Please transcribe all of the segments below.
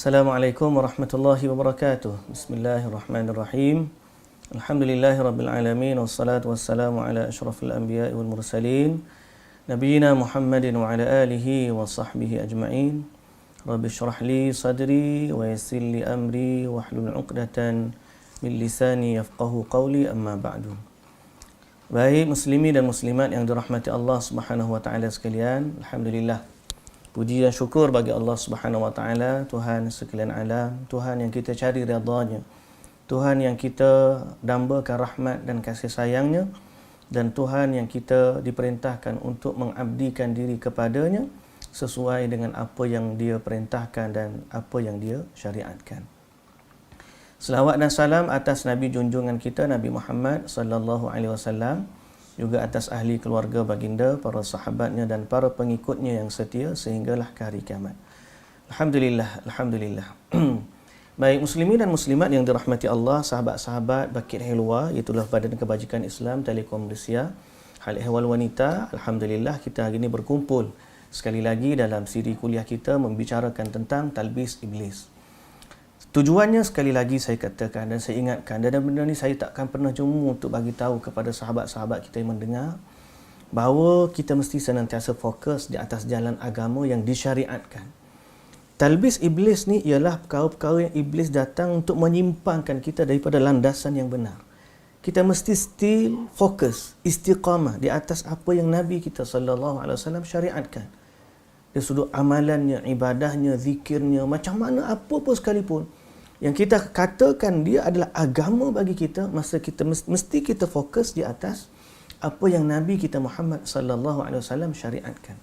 Assalamualaikum warahmatullahi wabarakatuh. Bismillahirrahmanirrahim. Alhamdulillahirabbil alamin wassalatu wassalamu ala asyrafil anbiya'i wal mursalin nabiyina Muhammadin wa ala alihi wa sahbihi ajma'in. Rabbi shrah li sadri wa yassir li amri wahlul 'uqdatan min lisani yafqahu qawli, amma ba'du. Baik muslimin dan muslimat yang dirahmati Allah Subhanahu wa taala sekalian, alhamdulillah. Puji dan syukur bagi Allah Subhanahu wa taala, Tuhan sekalian alam, Tuhan yang kita cari redha-Nya, Tuhan yang kita dambakan rahmat dan kasih sayang-Nya, dan Tuhan yang kita diperintahkan untuk mengabdikan diri kepada-Nya sesuai dengan apa yang Dia perintahkan dan apa yang Dia syariatkan. Selawat dan salam atas Nabi junjungan kita Nabi Muhammad sallallahu alaihi wasallam, juga atas ahli keluarga baginda, para sahabatnya dan para pengikutnya yang setia sehinggalah ke hari kiamat. Alhamdulillah, alhamdulillah. Baik muslimin dan muslimat yang dirahmati Allah, sahabat-sahabat Bukit Helwa, itulah Badan Kebajikan Islam Telekom Malaysia, Hal Ehwal Wanita. Alhamdulillah kita hari ini berkumpul sekali lagi dalam siri kuliah kita membicarakan tentang talbis iblis. Tujuannya sekali lagi saya katakan dan saya ingatkan, dan benda ni saya takkan pernah jemu untuk bagi tahu kepada sahabat-sahabat kita yang mendengar bahawa kita mesti senantiasa fokus di atas jalan agama yang disyariatkan. Talbis iblis ni ialah perkara-perkara yang iblis datang untuk menyimpangkan kita daripada landasan yang benar. Kita mesti still fokus, istiqamah di atas apa yang Nabi kita sallallahu alaihi wasallam syariatkan. Dari sudut amalannya, ibadahnya, zikirnya, macam mana apa pun sekalipun yang kita katakan dia adalah agama bagi kita, masa kita mesti kita fokus di atas apa yang Nabi kita Muhammad sallallahu alaihi wasallam syariatkan.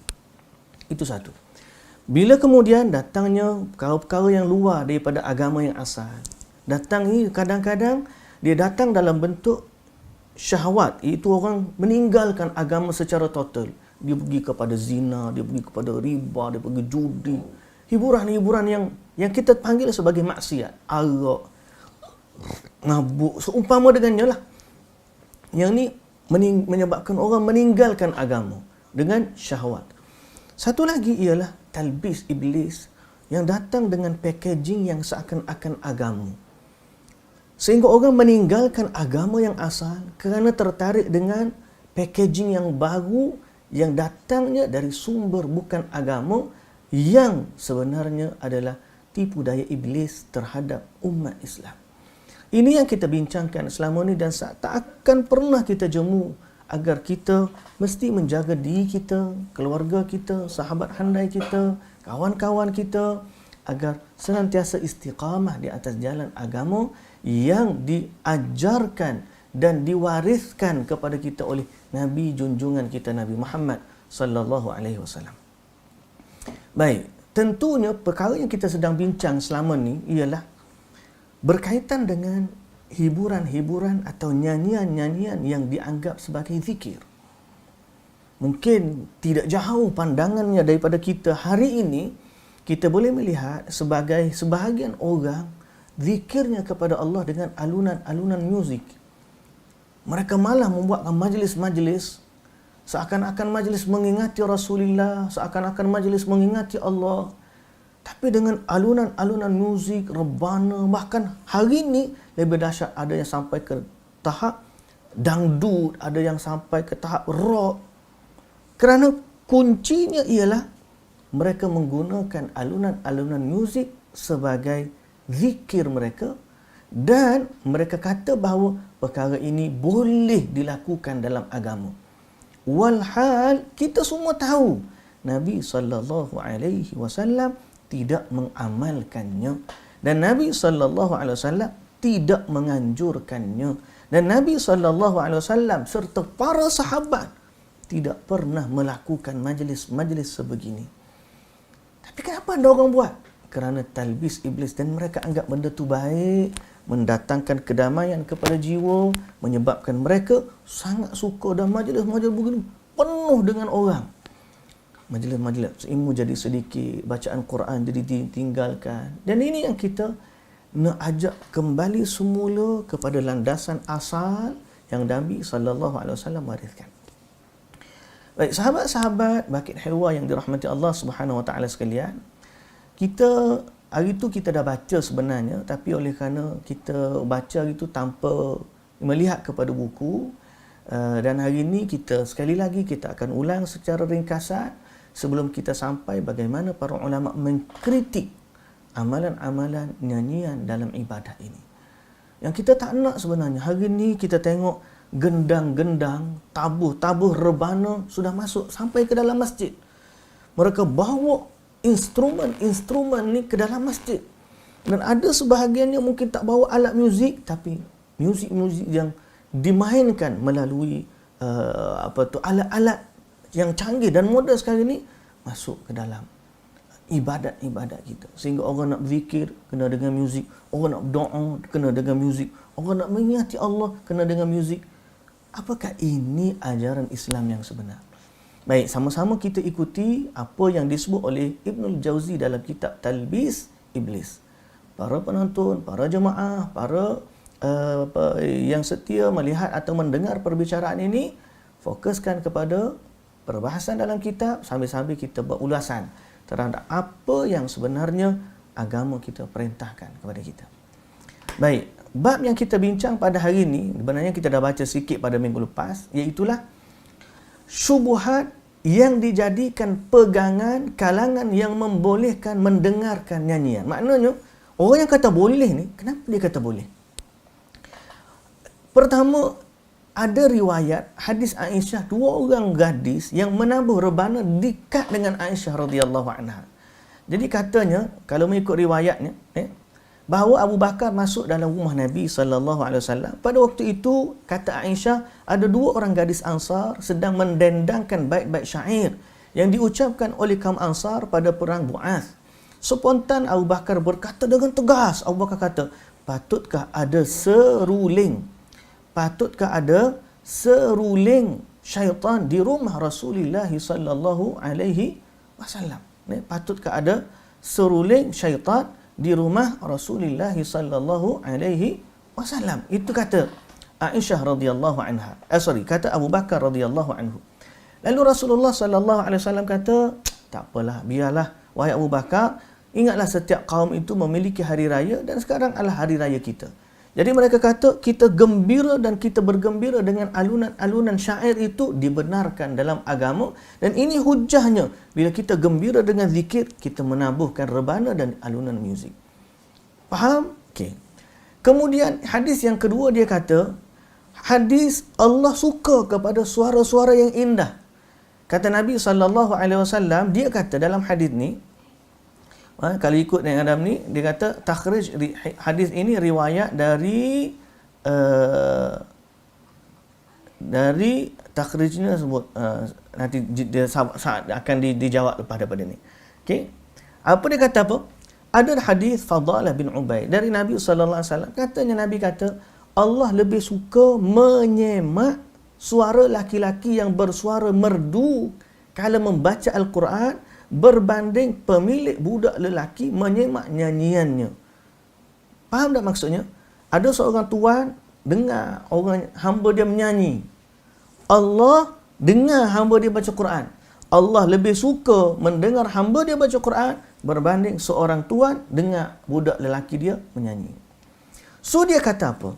Itu satu. Bila kemudian datangnya perkara-perkara yang luar daripada agama yang asal, datang ni kadang-kadang dia datang dalam bentuk syahwat, iaitu orang meninggalkan agama secara total. Dia pergi kepada zina, dia pergi kepada riba, dia pergi judi, hiburan-hiburan yang kita panggil sebagai maksiat, arak, mabuk, seumpama dengannya lah. Yang ni menyebabkan orang meninggalkan agama dengan syahwat. Satu lagi ialah talbis iblis yang datang dengan packaging yang seakan-akan agama, sehingga orang meninggalkan agama yang asal kerana tertarik dengan packaging yang baru yang datangnya dari sumber bukan agama, yang sebenarnya adalah tipu daya iblis terhadap umat Islam. Ini yang kita bincangkan selama ini, dan tak akan pernah kita jemu agar kita mesti menjaga diri kita, keluarga kita, sahabat handai kita, kawan-kawan kita, agar senantiasa istiqamah di atas jalan agama yang diajarkan dan diwariskan kepada kita oleh Nabi junjungan kita Nabi Muhammad sallallahu alaihi wasallam. Baik, tentunya perkara yang kita sedang bincang selama ni ialah berkaitan dengan hiburan-hiburan atau nyanyian-nyanyian yang dianggap sebagai zikir. Mungkin tidak jauh pandangannya daripada kita hari ini, kita boleh melihat sebagai sebahagian orang zikirnya kepada Allah dengan alunan-alunan muzik. Mereka malah membuatkan majlis-majlis seakan-akan majlis mengingati Rasulullah, seakan-akan majlis mengingati Allah, tapi dengan alunan-alunan muzik, rebana. Bahkan hari ini lebih dahsyat, ada yang sampai ke tahap dangdut, ada yang sampai ke tahap rock. Kerana kuncinya ialah mereka menggunakan alunan-alunan muzik sebagai zikir mereka, dan mereka kata bahawa perkara ini boleh dilakukan dalam agama. Walhal kita semua tahu Nabi sallallahu alaihi wasallam tidak mengamalkannya, dan Nabi sallallahu alaihi wasallam tidak menganjurkannya, dan Nabi sallallahu alaihi wasallam serta para sahabat tidak pernah melakukan majlis-majlis sebegini. Tapi kenapa ada orang buat? Kerana talbis iblis, dan mereka anggap benda tu baik, mendatangkan kedamaian kepada jiwa, menyebabkan mereka sangat suka, dan majlis-majlis begini penuh dengan orang. Majlis-majlis ilmu jadi sedikit, bacaan Quran jadi ditinggalkan. Dan ini yang kita nak ajak kembali semula kepada landasan asal yang Nabi SAW wariskan. Baik, sahabat-sahabat Bukit Helwa yang dirahmati Allah Subhanahu Wa Taala sekalian, kita hari tu kita dah baca sebenarnya, tapi oleh kerana kita baca hari tu tanpa melihat kepada buku, dan hari ini kita sekali lagi kita akan ulang secara ringkasan sebelum kita sampai bagaimana para ulama mengkritik amalan-amalan nyanyian dalam ibadat ini. Yang kita tak nak sebenarnya. Hari ini kita tengok gendang-gendang, tabuh-tabuh rebana sudah masuk sampai ke dalam masjid. Mereka bawa instrumen-instrumen ni ke dalam masjid. Dan ada sebahagiannya mungkin tak bawa alat muzik, tapi muzik-muzik yang dimainkan melalui alat-alat yang canggih dan moden sekarang ni masuk ke dalam ibadat-ibadat kita. Sehingga orang nak berzikir kena dengan muzik, orang nak berdoa kena dengan muzik, orang nak mengingati Allah kena dengan muzik. Apakah ini ajaran Islam yang sebenar? Baik, sama-sama kita ikuti apa yang disebut oleh Ibnul Jauzi dalam kitab Talbis Iblis. Para penonton, para jemaah, para yang setia melihat atau mendengar perbicaraan ini, fokuskan kepada perbahasan dalam kitab sambil-sambil kita berulasan terhadap apa yang sebenarnya agama kita perintahkan kepada kita. Baik, bab yang kita bincang pada hari ini, sebenarnya kita dah baca sikit pada minggu lepas, iaitulah syubhat yang dijadikan pegangan kalangan yang membolehkan mendengarkan nyanyian. Maknanya, orang yang kata boleh ni, kenapa dia kata boleh? Pertama, ada riwayat hadis Aisyah, dua orang gadis yang menabuh rebana dekat dengan Aisyah radhiyallahu anha. Jadi katanya, kalau mengikut riwayatnya, bahawa Abu Bakar masuk dalam rumah Nabi sallallahu alaihi wasallam. Pada waktu itu, kata Aisyah, ada dua orang gadis Ansar sedang mendendangkan bait-bait syair yang diucapkan oleh kaum Ansar pada perang Bu'ath. Spontan Abu Bakar berkata dengan tegas. Abu Bakar kata, patutkah ada seruling? Patutkah ada seruling syaitan di rumah Rasulullah sallallahu alaihi wasallam? Patutkah ada seruling syaitan di rumah Rasulullah sallallahu alaihi wasallam? Itu kata Aisyah radhiyallahu anha. Kata Abu Bakar radhiyallahu anhu. Lalu Rasulullah sallallahu alaihi wasallam kata, tak apalah, biarlah wahai Abu Bakar, ingatlah setiap kaum itu memiliki hari raya dan sekarang adalah hari raya kita. Jadi mereka kata, kita gembira dan kita bergembira dengan alunan-alunan syair itu dibenarkan dalam agama, dan ini hujahnya. Bila kita gembira dengan zikir, kita menabuhkan rebana dan alunan muzik. Faham? Okey. Kemudian hadis yang kedua dia kata, hadis Allah suka kepada suara-suara yang indah. Kata Nabi SAW, dia kata dalam hadis ni, kalau ikut dengan Adam ni, dia kata takhrij hadis ini riwayat dari takhrijnya sebut nanti dia akan dijawab pada ni. Okey. Apa dia kata apa? Ada hadis Fadalah bin Ubaid dari Nabi sallallahu alaihi wasallam. Katanya Nabi kata, Allah lebih suka menyemak suara laki-laki yang bersuara merdu kala membaca Al-Quran berbanding pemilik budak lelaki menyemak nyanyiannya. Faham tak maksudnya? Ada seorang tuan dengar orang hamba dia menyanyi. Allah dengar hamba dia baca Quran. Allah lebih suka mendengar hamba dia baca Quran berbanding seorang tuan dengar budak lelaki dia menyanyi. So dia kata apa?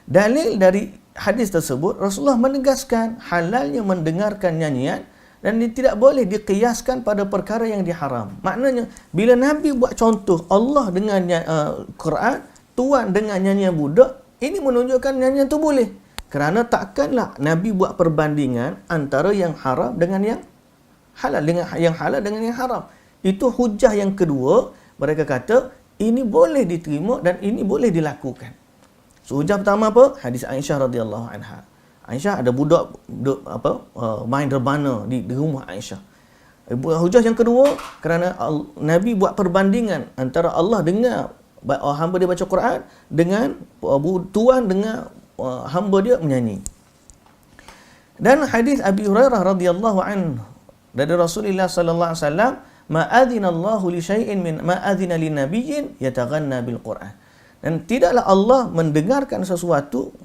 Dalil dari hadis tersebut, Rasulullah menegaskan halalnya mendengarkan nyanyian dan dia tidak boleh dikiaskan pada perkara yang diharam. Maknanya, bila Nabi buat contoh Allah dengan Quran, tuan dengan nyanyian budak, ini menunjukkan nyanyian tu boleh. Kerana takkanlah Nabi buat perbandingan antara yang haram dengan yang halal, dengan yang halal dengan yang haram. Itu hujah yang kedua. Mereka kata, ini boleh diterima dan ini boleh dilakukan. So, hujah pertama apa? Hadis Aisyah radhiyallahu anha. Aisyah ada budak main rebana di rumah Aisyah. Hujah yang kedua, kerana Nabi buat perbandingan antara Allah dengar hamba dia baca Quran dengan tuan dengar hamba dia menyanyi. Dan hadis Abi Hurairah radhiyallahu anhu dari Rasulullah sallallahu alaihi wasallam, ma adzina Allahu li syai'in min ma adzina lin nabiyyin yataghanna bil Quran. Dan tidaklah Allah mendengarkan sesuatu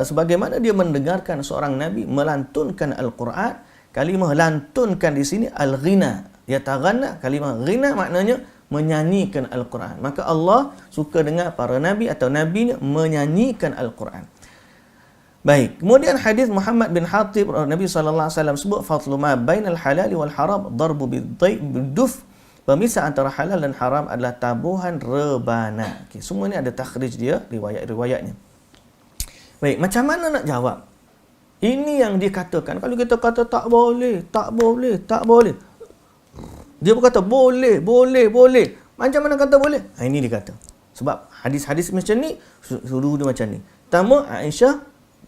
sebagaimana dia mendengarkan seorang Nabi melantunkan Al-Quran. Kalimah lantunkan di sini al-ghina. Yataghanna, kalimah ghina maknanya menyanyikan Al-Quran. Maka Allah suka dengar para nabi atau nabi menyanyikan Al-Quran. Baik, kemudian hadis Muhammad bin Hatib Nabi SAW sebut fadlu ma bainal halali wal haram darbu biduf. Pemisah antara halal dan haram adalah tabuhan rebana. Okay, semua ni ada takhrij dia, riwayat-riwayatnya. Baik, macam mana nak jawab? Ini yang dikatakan. Kalau kita kata tak boleh, tak boleh, tak boleh. Dia berkata boleh, boleh, boleh. Macam mana kata boleh? Ini dia kata. Sebab hadis-hadis macam ni, suruh dia macam ni. Pertama, Aisyah,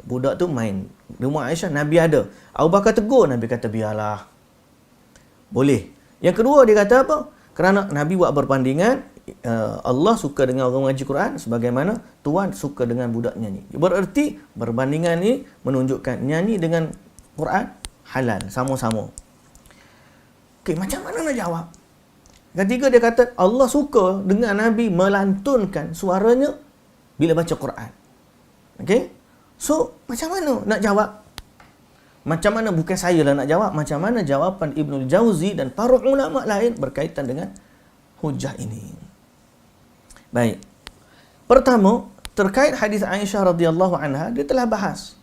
budak tu main. Rumah Aisyah, Nabi ada. Abu Bakar tegur, Nabi kata biarlah. Boleh. Yang kedua, dia kata apa? Kerana Nabi buat berbandingan, Allah suka dengan orang mengaji Quran sebagaimana Tuan suka dengan budak nyanyi. Bererti berbandingan ni menunjukkan nyanyi dengan Quran halal, sama-sama. Okey, macam mana nak jawab? Ketiga dia kata Allah suka dengan Nabi melantunkan suaranya bila baca Quran. Okey? So, macam mana nak jawab? Macam mana, bukan saya lah nak jawab, macam mana jawapan Ibnul Jauzi dan para ulama lain berkaitan dengan hujah ini. Baik. Pertama, terkait hadis Aisyah radhiyallahu anha, dia telah bahas.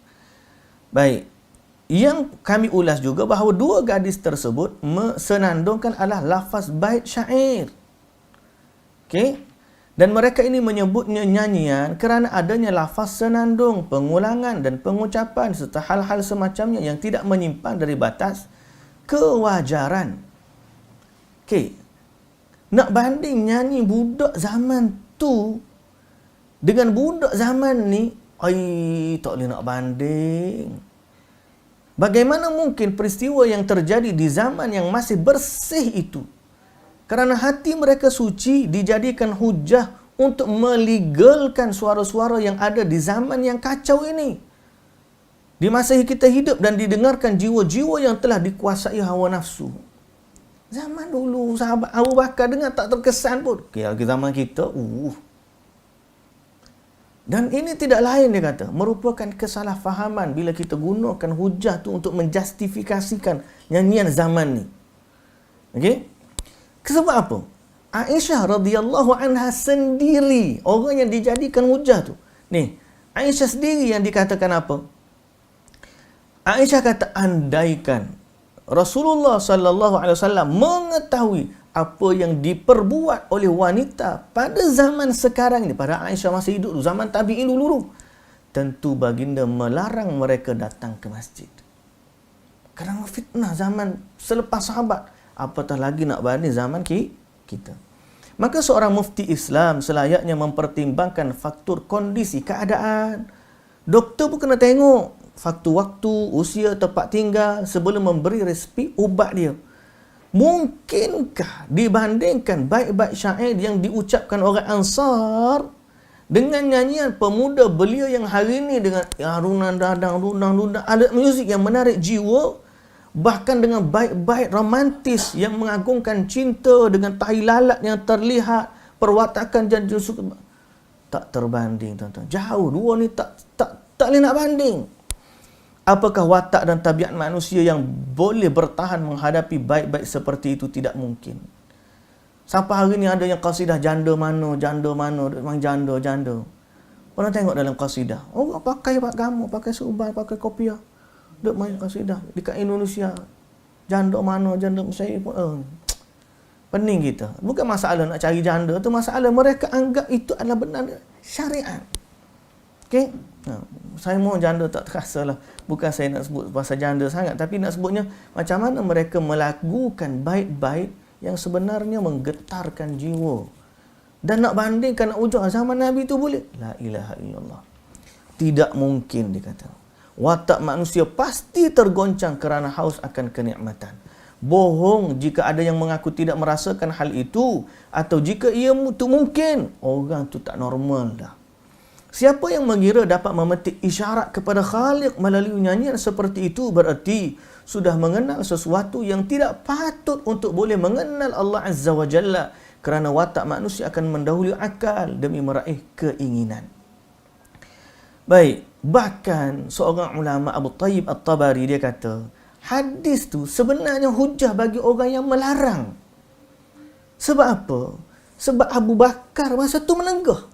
Baik. Yang kami ulas juga bahawa dua gadis tersebut senandungkan adalah lafaz bait syair. Okey? Dan mereka ini menyebutnya nyanyian kerana adanya lafaz senandung, pengulangan dan pengucapan serta hal-hal semacamnya yang tidak menyimpang dari batas kewajaran. Okey. Nak banding nyanyi budak zaman tu dengan budak zaman ni, tak boleh nak banding. Bagaimana mungkin peristiwa yang terjadi di zaman yang masih bersih itu, kerana hati mereka suci, dijadikan hujah untuk melegalkan suara-suara yang ada di zaman yang kacau ini. Di masa kita hidup dan didengarkan jiwa-jiwa yang telah dikuasai hawa nafsu. Zaman dulu sahabat Abu Bakar dengar tak terkesan pun. Kira zaman kita, Dan ini tidak lain, dia kata, merupakan kesalahfahaman bila kita gunakan hujah tu untuk menjustifikasikan nyanyian zaman ni. Okey? Sebab apa? Aisyah radhiyallahu anha sendiri orang yang dijadikan hujah tu. Ni, Aisyah sendiri yang dikatakan apa? Aisyah kata, andaikan Rasulullah sallallahu alaihi wasallam mengetahui apa yang diperbuat oleh wanita pada zaman sekarang ni, pada Aisyah masih hidup dulu, zaman tabi'in dulu, tentu baginda melarang mereka datang ke masjid. Kerana fitnah zaman selepas sahabat, apatah lagi nak banding zaman kita. Maka seorang mufti Islam selayaknya mempertimbangkan faktor kondisi keadaan. Doktor pun kena tengok faktor waktu, usia, tempat tinggal sebelum memberi resipi ubat dia. Mungkinkah dibandingkan bait-bait syair yang diucapkan orang Ansar dengan nyanyian pemuda belia yang hari ini dengan runang dadang, alat muzik yang menarik jiwa, bahkan dengan bait-bait romantis yang mengagungkan cinta dengan tahi lalat yang terlihat, perwatakan dan suka, tak terbanding, tuan-tuan. Jauh, dua ni tak boleh nak banding. Apakah watak dan tabiat manusia yang boleh bertahan menghadapi bait-bait seperti itu? Tidak mungkin. Sampai hari ni ada yang qasidah janda mana, memang janda. Pernah tengok dalam qasidah? Oh, pakai agama, pakai serban, pakai kopiah. Duk main qasidah dekat Indonesia. Janda mana, janda saya pun pening kita. Bukan masalah nak cari janda tu, masalah mereka anggap itu adalah benar syariat. Okey? Saya mohon janda tak terasa lah. Bukan saya nak sebut pasal janda sangat, tapi nak sebutnya macam mana mereka melakukan bait-bait yang sebenarnya menggetarkan jiwa. Dan nak bandingkan, nak ujar zaman Nabi tu boleh? La ilaha illallah. Tidak mungkin, dia kata. Watak manusia pasti tergoncang kerana haus akan kenikmatan. Bohong jika ada yang mengaku tidak merasakan hal itu, atau jika ia itu mungkin, orang tu tak normal dah. Siapa yang mengira dapat memetik isyarat kepada Khaliq melalui nyanyian seperti itu, berarti sudah mengenal sesuatu yang tidak patut untuk boleh mengenal Allah Azza wa Jalla, kerana watak manusia akan mendahului akal demi meraih keinginan. Baik, bahkan seorang ulama Abu Tayyib At-Tabari dia kata, hadis tu sebenarnya hujah bagi orang yang melarang. Sebab apa? Sebab Abu Bakar masa tu menegah.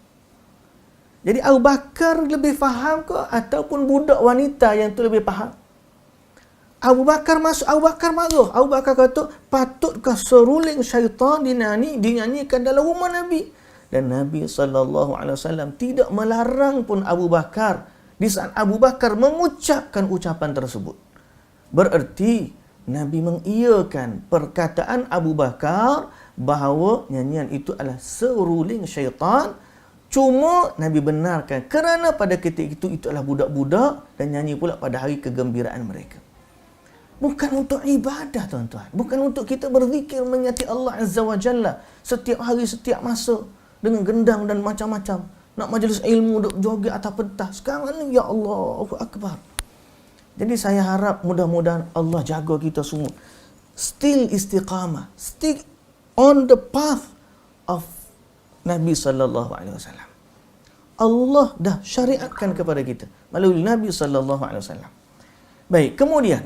Jadi Abu Bakar lebih faham ke ataupun budak wanita yang tu lebih faham? Abu Bakar masuk, Abu Bakar marah. Abu Bakar kata, patutkah seruling syaitan dinyanyikan dalam rumah Nabi? Dan Nabi SAW tidak melarang pun Abu Bakar di saat Abu Bakar mengucapkan ucapan tersebut. Bererti Nabi mengiyakan perkataan Abu Bakar bahawa nyanyian itu adalah seruling syaitan. Cuma Nabi benarkan kerana pada ketika itu adalah budak-budak dan nyanyi pula pada hari kegembiraan mereka. Bukan untuk ibadah, tuan-tuan. Bukan untuk kita berzikir mengingati Allah Azza wa Jalla setiap hari, setiap masa dengan gendang dan macam-macam. Nak majlis ilmu, duk joget atas pentas. Sekarang ni, ya Allah, Allahu Akbar. Jadi saya harap mudah-mudahan Allah jaga kita semua. Still istiqamah. Still on the path of Nabi SAW. Allah dah syariatkan kepada kita melalui Nabi SAW. Baik, kemudian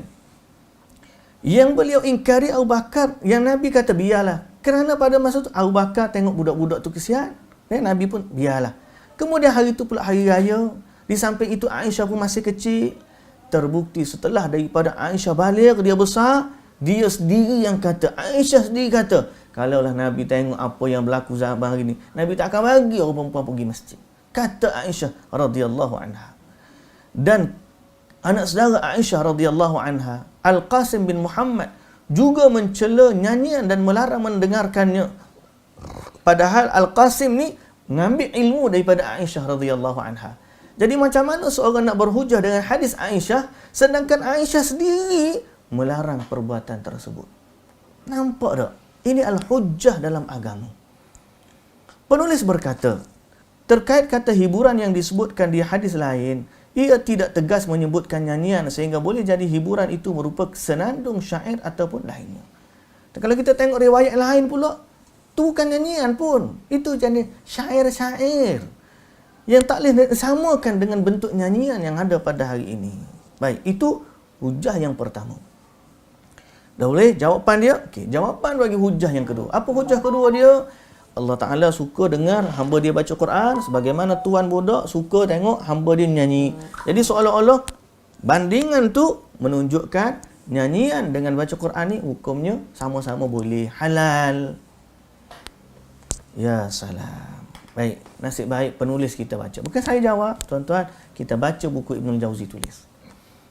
yang beliau ingkari Abu Bakar, yang Nabi kata biarlah. Kerana pada masa tu Abu Bakar tengok budak-budak tu kesian. Nabi pun biarlah. Kemudian hari itu pula hari raya. Di samping itu Aisyah pun masih kecil. Terbukti setelah daripada Aisyah balik, dia besar, dia sendiri yang kata, Aisyah sendiri kata, kalaulah Nabi tengok apa yang berlaku zaman hari ni, Nabi tak akan bagi orang perempuan pergi masjid. Kata Aisyah radhiyallahu anha. Dan anak saudara Aisyah radhiyallahu anha, Al-Qasim bin Muhammad, juga mencela nyanyian dan melarang mendengarkannya. Padahal Al-Qasim ni mengambil ilmu daripada Aisyah radhiyallahu anha. Jadi macam mana seorang nak berhujah dengan hadis Aisyah sedangkan Aisyah sendiri melarang perbuatan tersebut? Nampak tak? Ini al-hujjah dalam agama. Penulis berkata, terkait kata hiburan yang disebutkan di hadis lain, ia tidak tegas menyebutkan nyanyian sehingga boleh jadi hiburan itu merupakan senandung syair ataupun lainnya. Dan kalau kita tengok riwayat lain pula, tu bukan nyanyian pun. Itu jenis syair-syair yang tak boleh disamakan dengan bentuk nyanyian yang ada pada hari ini. Baik, itu hujah yang pertama. Dah boleh jawapan dia? Okey, jawapan bagi hujah yang kedua. Apa hujah kedua dia? Allah Ta'ala suka dengar hamba dia baca Quran sebagaimana tuan budak suka tengok hamba dia nyanyi. Jadi seolah-olah bandingan tu menunjukkan nyanyian dengan baca Quran ni hukumnya sama-sama boleh, halal. Ya salam. Baik, nasib baik penulis kita baca. Bukan saya jawab, tuan-tuan, kita baca buku Ibnul Jauzi tulis.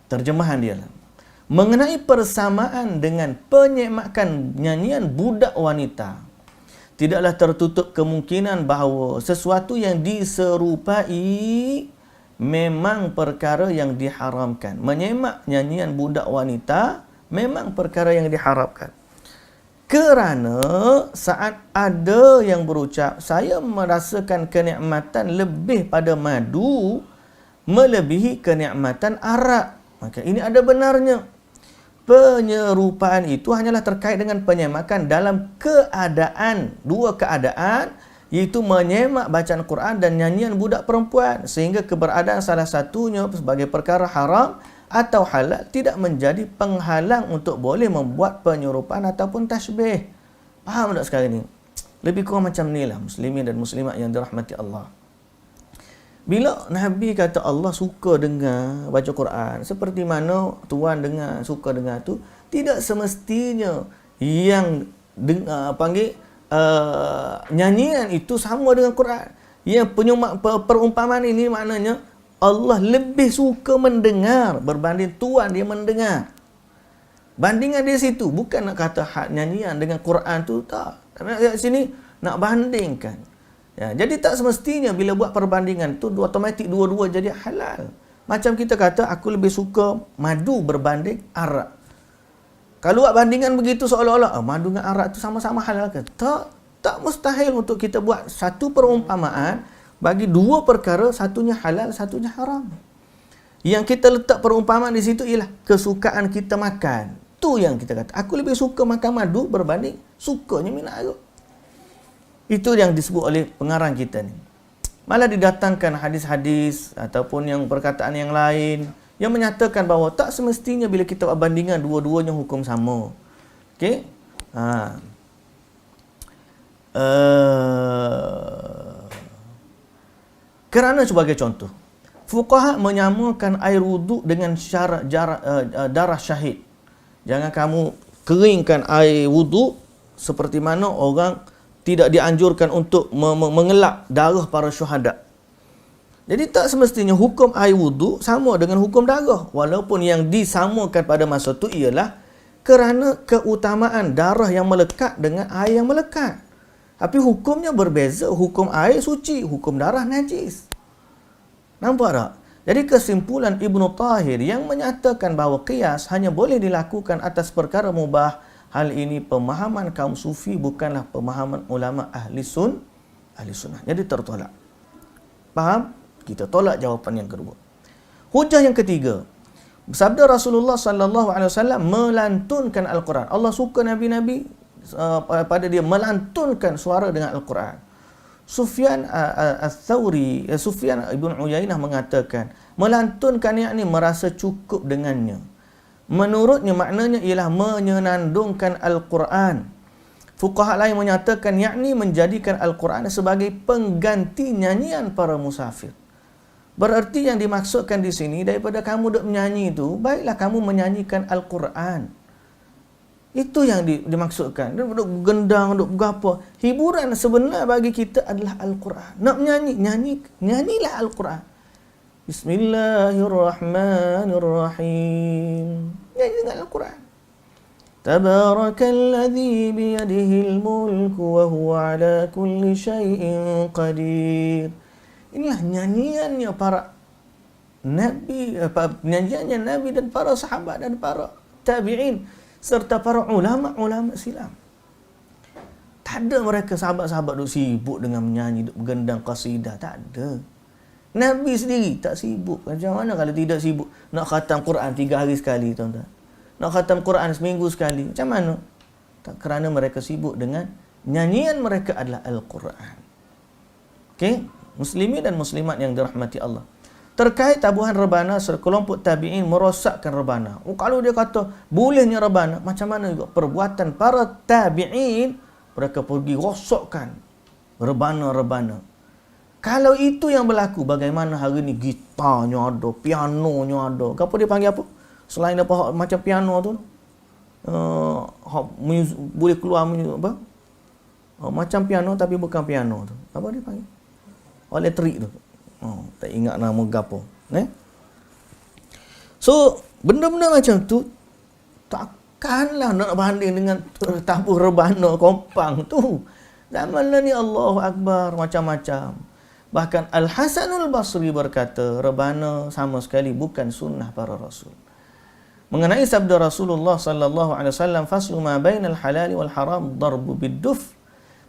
Terjemahan dia lah. Mengenai persamaan dengan penyemakan nyanyian budak wanita, tidaklah tertutup kemungkinan bahawa sesuatu yang diserupai memang perkara yang diharamkan. Menyemak nyanyian budak wanita memang perkara yang diharamkan. Kerana saat ada yang berucap, saya merasakan kenikmatan lebih pada madu melebihi kenikmatan arak. Maka ini ada benarnya. Penyerupaan itu hanyalah terkait dengan penyemakan dalam keadaan, dua keadaan, iaitu menyemak bacaan Quran dan nyanyian budak perempuan, sehingga keberadaan salah satunya sebagai perkara haram atau halal tidak menjadi penghalang untuk boleh membuat penyerupaan ataupun tasbih. Faham tak sekarang ni? Lebih kurang macam ni lah muslimin dan muslimat yang dirahmati Allah. Bila Nabi kata Allah suka dengar baca Quran, seperti mana tuan dengar, suka dengar tu, tidak semestinya yang nyanyian itu sama dengan Quran. Yang perumpamaan ini maknanya Allah lebih suka mendengar berbanding tuan dia mendengar. Bandingan di situ, bukan nak kata hak nyanyian dengan Quran tu, tak. Di sini nak bandingkan. Ya, jadi tak semestinya bila buat perbandingan tu automatik dua-dua jadi halal. Macam kita kata aku lebih suka madu berbanding arak. Kalau buat bandingan begitu seolah-olah madu dengan arak tu sama-sama halal ke? Tak mustahil untuk kita buat satu perumpamaan bagi dua perkara, satunya halal, satunya haram. Yang kita letak perumpamaan di situ ialah kesukaan kita makan. Tu yang kita kata. Aku lebih suka makan madu berbanding sukanya minum arak. Itu yang disebut oleh pengarang kita ni. Malah didatangkan hadis-hadis ataupun yang perkataan yang lain yang menyatakan bahawa tak semestinya bila kita bandingkan dua-duanya hukum sama. Okey? Kerana sebagai contoh, fuqaha menyamakan air wuduk dengan darah syahid. Jangan kamu keringkan air wuduk seperti mana orang tidak dianjurkan untuk mengelak darah para syuhada. Jadi tak semestinya hukum air wuduk sama dengan hukum darah. Walaupun yang disamakan pada masa itu ialah kerana keutamaan darah yang melekat dengan air yang melekat. Tapi hukumnya berbeza. Hukum air suci, hukum darah najis. Nampak tak? Jadi kesimpulan Ibnu Tahir yang menyatakan bahawa qiyas hanya boleh dilakukan atas perkara mubah, hal ini pemahaman kaum sufi, bukanlah pemahaman ulama ahli sunnah. Jadi tertolak. Faham? Kita tolak jawapan yang kedua. Hujah yang ketiga, sabda Rasulullah sallallahu alaihi wasallam melantunkan Al-Quran. Allah suka nabi-nabi pada dia melantunkan suara dengan Al-Quran. Sufyan al-Thawri, Sufyan ibn Uyainah mengatakan, melantunkan yakni merasa cukup dengannya. Menurutnya maknanya ialah menyenandungkan Al-Quran. Fuqaha lain menyatakan yakni menjadikan Al-Quran sebagai pengganti nyanyian para musafir. Berarti yang dimaksudkan di sini, daripada kamu duk menyanyi itu, baiklah kamu menyanyikan Al-Quran. Itu yang dimaksudkan. Duk gendang, duk berapa. Hiburan sebenar bagi kita adalah Al-Quran. Nak menyanyi, nyanyilah Al-Quran. Bismillahirrahmanirrahim. Nyanyi dengan Al-Quran. Tabarakalladzi biyadihil mulku wa huwa ala kulli syai'in qadir. Inilah nyanyiannya para Nabi, nyanyiannya Nabi dan para sahabat dan para tabi'in serta para ulama-ulama silam. Tak ada mereka sahabat-sahabat duk sibuk dengan menyanyi, duk bergendang qasidah. Tak ada. Nabi sendiri tak sibuk. Macam mana kalau tidak sibuk? Nak khatam Quran 3 hari sekali, tuan-tuan. Nak khatam Quran seminggu sekali. Macam mana? Tak, kerana mereka sibuk dengan nyanyian mereka adalah Al-Quran. Okey? Muslimin dan muslimat yang dirahmati Allah. Terkait tabuhan rebana, sekelompok tabi'in merosakkan rebana. Kalau dia kata bolehnya rebana, macam mana juga perbuatan para tabi'in, mereka pergi rosakkan rebana-rebana. Kalau itu yang berlaku, bagaimana hari ni gitarnya ada, pianonya ada. Apa dia panggil apa? Selain apa macam piano tu, boleh keluar apa? Macam piano tapi bukan piano tu. Apa dia panggil? Elektrik tu. Tak ingat nama gapo. So, benda-benda macam tu takkanlah nak banding dengan tabuh rebana kompang tu. Zaman ni Allahu Akbar macam-macam. Bahkan Al-Hasanul Basri berkata, rebana sama sekali bukan sunnah para rasul. Mengenai sabda Rasulullah sallallahu alaihi wasallam, faslu ma bainal halali wal haram darbu bid-duf.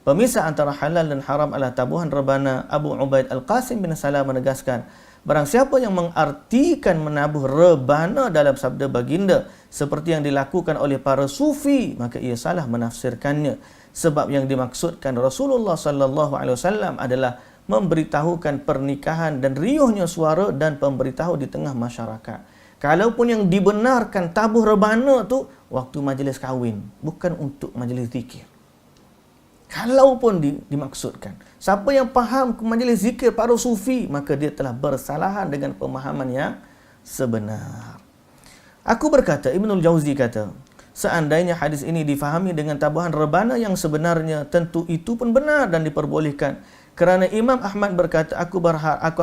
Pemisah antara halal dan haram adalah tabuhan rebana. Abu Ubaid Al-Qasim bin Salam menegaskan, barang siapa yang mengartikan menabuh rebana dalam sabda baginda seperti yang dilakukan oleh para sufi, maka ia salah menafsirkannya. Sebab yang dimaksudkan Rasulullah sallallahu alaihi wasallam adalah memberitahukan pernikahan dan riuhnya suara dan pemberitahu di tengah masyarakat. Kalaupun yang dibenarkan tabuh rebana tu waktu majlis kahwin, bukan untuk majlis zikir. Kalaupun dimaksudkan. Siapa yang faham majlis zikir para sufi, maka dia telah bersalahan dengan pemahaman yang sebenar. Aku berkata, Ibnul Jauzi kata, seandainya hadis ini difahami dengan tabuhan rebana yang sebenarnya, tentu itu pun benar dan diperbolehkan. Kerana Imam Ahmad berkata, aku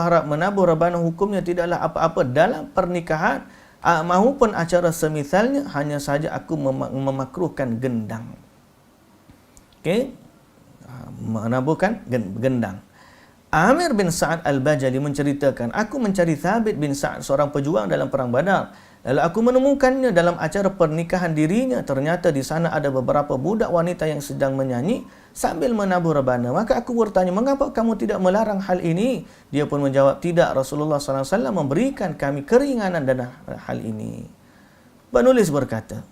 harap menabuh rebana hukumnya tidaklah apa-apa dalam pernikahan maupun acara semisalnya, hanya saja aku memakruhkan gendang. Okey? Menabuhkan gendang. Amir bin Sa'ad Al-Bajali menceritakan, aku mencari Thabit bin Sa'ad, seorang pejuang dalam perang Badar. Lalu aku menemukannya dalam acara pernikahan dirinya. Ternyata di sana ada beberapa budak wanita yang sedang menyanyi sambil menabuh rebana. Maka aku bertanya, mengapa kamu tidak melarang hal ini? Dia pun menjawab, tidak, Rasulullah SAW memberikan kami keringanan dalam hal ini. Penulis berkata,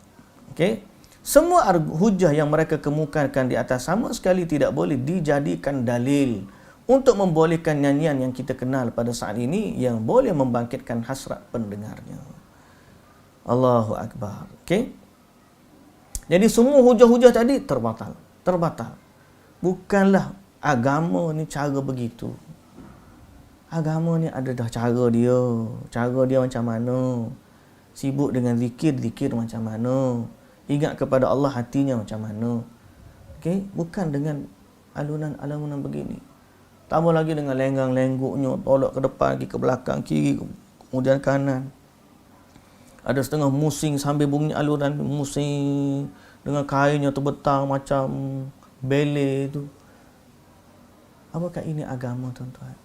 okey, semua hujah yang mereka kemukakan di atas sama sekali tidak boleh dijadikan dalil untuk membolehkan nyanyian yang kita kenal pada saat ini yang boleh membangkitkan hasrat pendengarnya. Allahu Akbar. Okey. Jadi semua hujah-hujah tadi terbatal. Bukanlah agama ni cara begitu. Agama ni ada dah cara dia. Cara dia macam mana? Sibuk dengan zikir macam mana? Ingat kepada Allah hatinya macam mana? Okey, bukan dengan alunan-alunan begini. Tambah lagi dengan lenggang-lengguknya, tolak ke depan, pergi ke belakang, kiri, kemudian kanan. Ada setengah musing sambil bunyi alunan musing dengan kainnya terbentang macam bele tu. Apakah ini agama, tuan-tuan?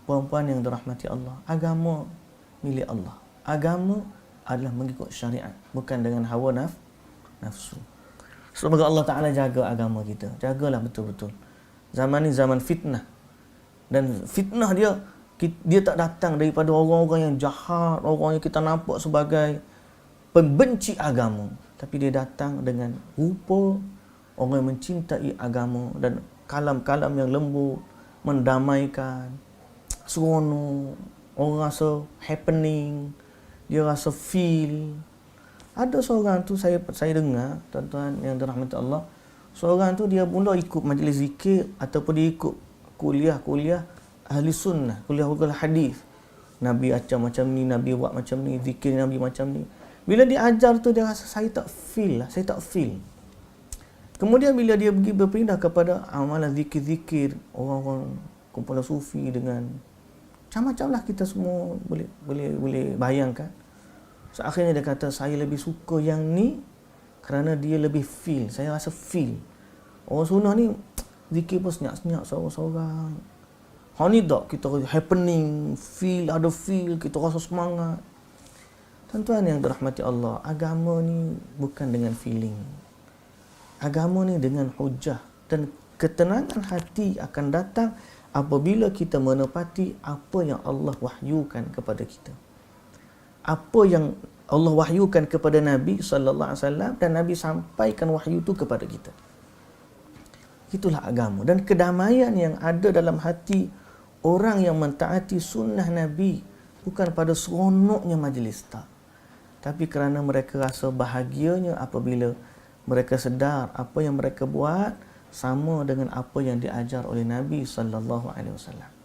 Puan-puan yang dirahmati Allah, agama milik Allah. Agama adalah mengikut syariat, bukan dengan hawa nafsu. Semoga Allah Ta'ala jaga agama kita. Jagalah betul-betul. Zaman ni zaman fitnah. Dan fitnah dia tak datang daripada orang-orang yang jahat, orang yang kita nampak sebagai pembenci agama. Tapi dia datang dengan rupa orang yang mencintai agama dan kalam-kalam yang lembut, mendamaikan, seronok, orang rasa happening, dia rasa feel. Ada seorang tu saya dengar, tuan-tuan yang dirahmati Allah, seorang tu dia mula ikut majlis zikir ataupun dia ikut kuliah ahli sunnah, kuliah hadis. Nabi acam macam ni, Nabi buat macam ni, zikir Nabi macam ni. Bila dia ajar tu dia rasa saya tak feel. Kemudian bila dia pergi berpindah kepada amalan zikir-zikir orang-orang kumpulan sufi dengan macam-macam lah kita semua boleh bayangkan. So, akhirnya dia kata saya lebih suka yang ni kerana dia lebih feel. Saya rasa feel. Orang sunnah ni zikir pun senyap-senyap seorang-seorang. Hal ni tak kita happening, ada feel, kita rasa semangat. Tuan-tuan yang dirahmati Allah, agama ni bukan dengan feeling. Agama ni dengan hujah. Dan ketenangan hati akan datang apabila kita menepati apa yang Allah wahyukan kepada kita. Apa yang Allah wahyukan kepada Nabi SAW dan Nabi sampaikan wahyu itu kepada kita. Itulah agama. Dan kedamaian yang ada dalam hati orang yang mentaati sunnah Nabi bukan pada seronoknya majlis, tak. Tapi kerana mereka rasa bahagianya apabila mereka sedar apa yang mereka buat sama dengan apa yang diajar oleh Nabi SAW.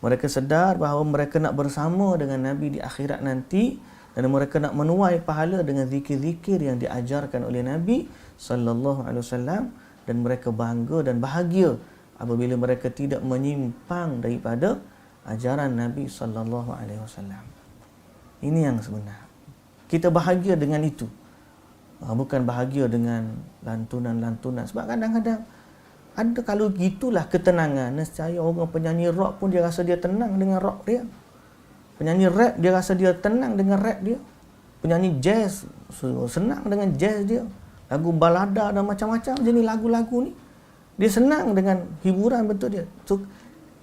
Mereka sedar bahawa mereka nak bersama dengan Nabi di akhirat nanti dan mereka nak menuai pahala dengan zikir-zikir yang diajarkan oleh Nabi SAW dan mereka bangga dan bahagia apabila mereka tidak menyimpang daripada ajaran Nabi SAW. Ini yang sebenar. Kita bahagia dengan itu. Bukan bahagia dengan lantunan-lantunan. Sebab kadang-kadang ada kalau gitulah ketenangan. Nescaya orang penyanyi rock pun dia rasa dia tenang dengan rock dia. Penyanyi rap dia rasa dia tenang dengan rap dia. Penyanyi jazz senang dengan jazz dia. Lagu balada dan macam-macam jenis lagu-lagu ni. Dia senang dengan hiburan betul dia. So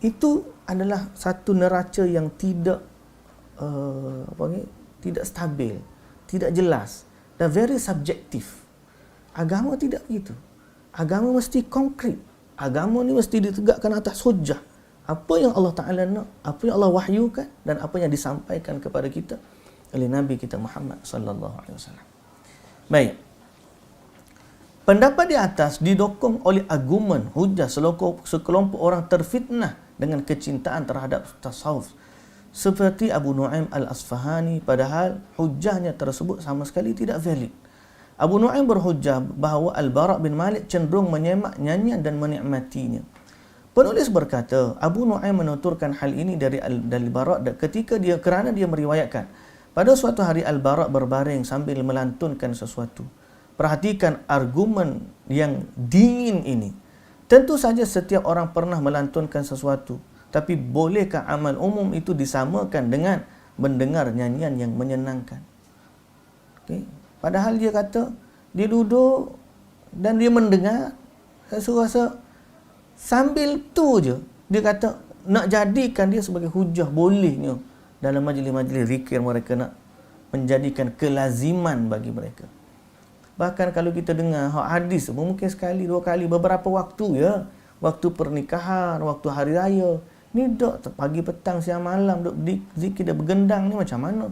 itu adalah satu neraca yang tidak tidak stabil, tidak jelas dan very subjektif. Agama tidak begitu. Agama mesti konkret. Agama ni mesti ditegakkan atas hujah. Apa yang Allah Ta'ala nak, apa yang Allah wahyukan dan apa yang disampaikan kepada kita oleh Nabi kita Muhammad sallallahu alaihi wasallam. Baik. Pendapat di atas didokong oleh argumen hujah sekelompok orang terfitnah dengan kecintaan terhadap tasawuf seperti Abu Nu'aim Al-Asfahani, padahal hujahnya tersebut sama sekali tidak valid. Abu Nu'aim berhujah bahawa Al-Bara' bin Malik cenderung menyemak nyanyian dan menikmatinya. Penulis berkata, Abu Nu'aim menuturkan hal ini dari Al-Bara' kerana dia meriwayatkan pada suatu hari Al-Bara' berbaring sambil melantunkan sesuatu. Perhatikan argumen yang dingin ini. Tentu saja setiap orang pernah melantunkan sesuatu, tapi bolehkah amal umum itu disamakan dengan mendengar nyanyian yang menyenangkan? Okay. Padahal dia kata, dia duduk dan dia mendengar, saya rasa sambil tu je, dia kata nak jadikan dia sebagai hujah bolehnya dalam majlis-majlis zikir mereka nak menjadikan kelaziman bagi mereka. Bahkan kalau kita dengar hadis, mungkin sekali, dua kali, beberapa waktu ya, waktu pernikahan, waktu hari raya. Ni dok pagi petang siang malam dok zikir dia bergendang ni macam mana?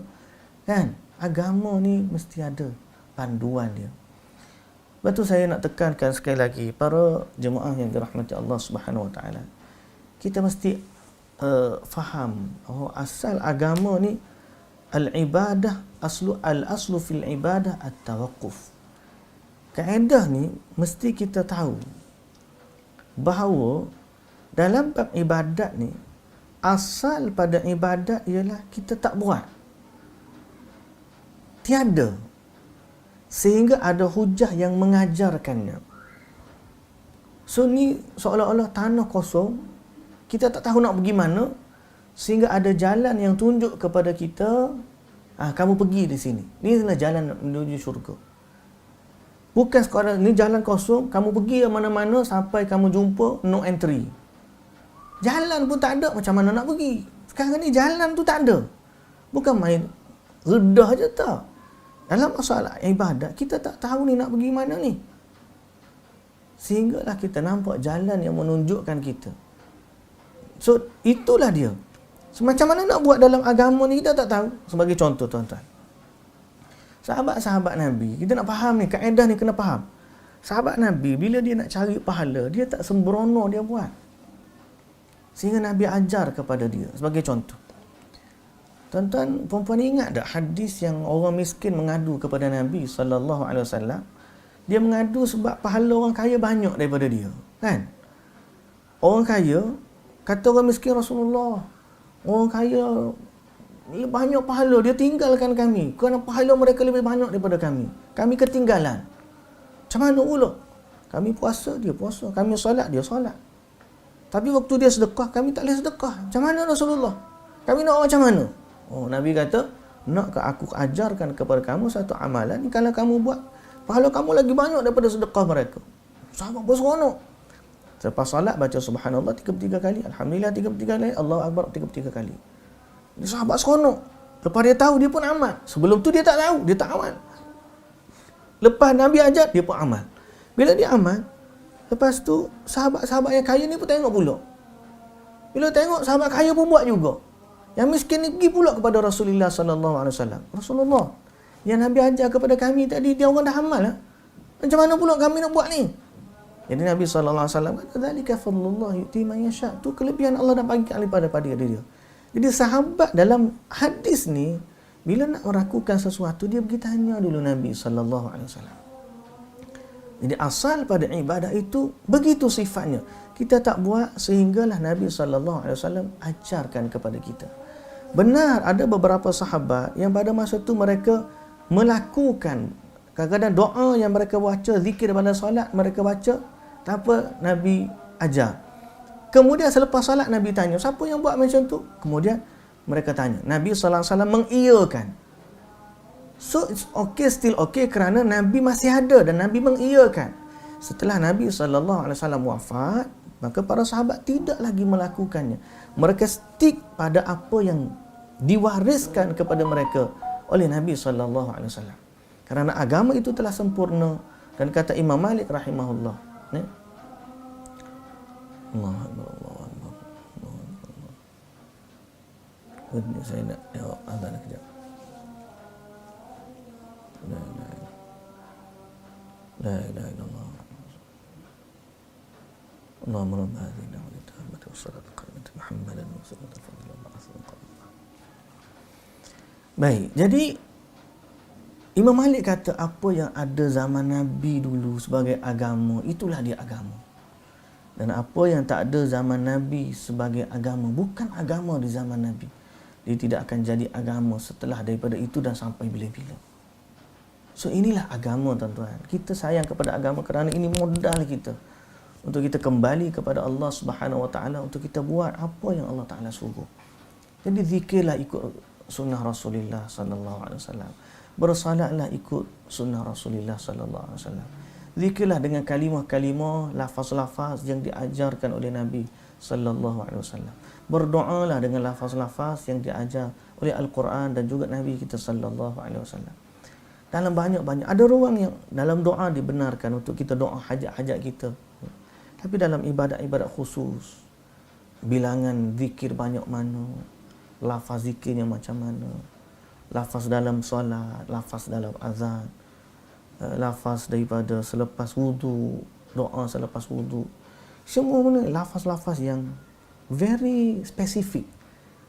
Kan? Agama ni mesti ada panduan dia. Lepas tu saya nak tekankan sekali lagi para jemaah yang dirahmati Allah Subhanahu Wa Taala. Kita mesti faham bahawa asal agama ni al-ibadah al-aslu fil ibadah at-tawaqquf. Kaedah ni mesti kita tahu bahawa dalam bab ibadat ni asal pada ibadat ialah kita tak buat. Tiada. Sehingga ada hujah yang mengajarkannya. So ni seolah-olah tanah kosong, kita tak tahu nak pergi mana, sehingga ada jalan yang tunjuk kepada kita, kamu pergi di sini. Ini adalah jalan menuju syurga. Bukan sekadar ni jalan kosong, kamu pergi ke mana-mana sampai kamu jumpa no entry. Jalan pun tak ada, macam mana nak pergi? Sekarang ni jalan tu tak ada. Bukan main redah je tak. Dalam masalah ibadat, kita tak tahu ni nak pergi mana ni. Sehinggalah kita nampak jalan yang menunjukkan kita. So, itulah dia. So, macam mana nak buat dalam agama ni, kita tak tahu. Sebagai contoh, tuan-tuan. Sahabat-sahabat Nabi, kita nak faham ni, kaedah ni kena faham. Sahabat Nabi, bila dia nak cari pahala, dia tak sembrono dia buat. Sehingga Nabi ajar kepada dia. Sebagai contoh. Tuan-tuan, perempuan ingat tak hadis yang orang miskin mengadu kepada Nabi SAW? Dia mengadu sebab pahala orang kaya banyak daripada dia. Kan? Orang kaya, kata orang miskin, Rasulullah, orang kaya banyak pahala, dia tinggalkan kami. Kerana pahala mereka lebih banyak daripada kami. Kami ketinggalan. Macam mana pula? Kami puasa, dia puasa. Kami solat, dia solat. Tapi waktu dia sedekah, kami tak boleh sedekah. Macam mana Rasulullah? Kami nak macam mana? Oh, Nabi kata, nakkah aku ajarkan kepada kamu satu amalan ni, kalau kamu buat, pahala kamu lagi banyak daripada sedekah mereka. Sahabat berseronok. Selepas salat, baca subhanallah 33 kali, alhamdulillah 33 kali, Allahu Akbar 33 kali. Dia sahabat seronok. Lepas dia tahu, dia pun amal. Sebelum tu dia tak tahu, dia tak amal. Lepas Nabi ajar, dia pun amal. Bila dia amal, lepas tu sahabat-sahabat yang kaya ni pun tengok pula. Bila tengok, sahabat kaya pun buat juga. Yang miskin ni pergi pula kepada Rasulullah SAW. Rasulullah, yang Nabi ajar kepada kami tadi, dia orang dah amal lah. Macam mana pula kami nak buat ni? Jadi Nabi SAW kata, "Dzalika fadlullah yu'ti man yasha." Tu kelebihan Allah dah bagi kepada dia. Jadi sahabat dalam hadis ni, bila nak melakukan sesuatu, dia pergi tanya dulu Nabi SAW. Jadi asal pada ibadah itu begitu sifatnya. Kita tak buat sehinggalah Nabi SAW ajarkan kepada kita. Benar ada beberapa sahabat yang pada masa itu mereka melakukan kadang-kadang doa yang mereka baca, zikir pada solat mereka baca, tak apa Nabi ajar. Kemudian selepas solat Nabi tanya, siapa yang buat macam tu? Kemudian mereka tanya. Nabi SAW mengiyakan. So it's okay, still okay kerana Nabi masih ada dan Nabi mengiyakan. Setelah Nabi SAW wafat, maka para sahabat tidak lagi melakukannya. Mereka stick pada apa yang diwariskan kepada mereka oleh Nabi SAW. Kerana agama itu telah sempurna. Dan kata Imam Malik rahimahullah, ni, Allahu Akbar, Allahu Akbar, Allahu Akbar. Ini saya nak jawab azan kejap. La ilaha illallah. Allahumma rabb hadhihi da'wati tammati was-salatu qa'imati Muhammadan wa sallallahu alaihi wasallam. Baik, jadi Imam Malik kata apa yang ada zaman Nabi dulu sebagai agama, itulah dia agama. Dan apa yang tak ada zaman Nabi sebagai agama, bukan agama di zaman Nabi. Dia tidak akan jadi agama setelah daripada itu dan sampai bila-bila. So inilah agama, tuan-tuan. Kita sayang kepada agama kerana ini modal kita untuk kita kembali kepada Allah Subhanahu Wa Taala, untuk kita buat apa yang Allah Taala suruh. Jadi zikirlah ikut sunnah Rasulullah sallallahu alaihi wasallam. Bersalatlah ikut sunnah Rasulullah sallallahu alaihi wasallam. Zikirlah dengan kalimah-kalimah, lafaz-lafaz yang diajarkan oleh Nabi sallallahu alaihi wasallam. Berdoalah dengan lafaz-lafaz yang diajar oleh Al-Quran dan juga Nabi kita sallallahu alaihi wasallam. Dalam banyak-banyak ada ruang yang dalam doa dibenarkan untuk kita doa hajat-hajat kita. Tapi dalam ibadat-ibadat khusus, bilangan zikir banyak mana, lafaz zikirnya macam mana, lafaz dalam solat, lafaz dalam azan, lafaz daripada selepas wudu, doa selepas wudu, semua benda lafaz-lafaz yang very specific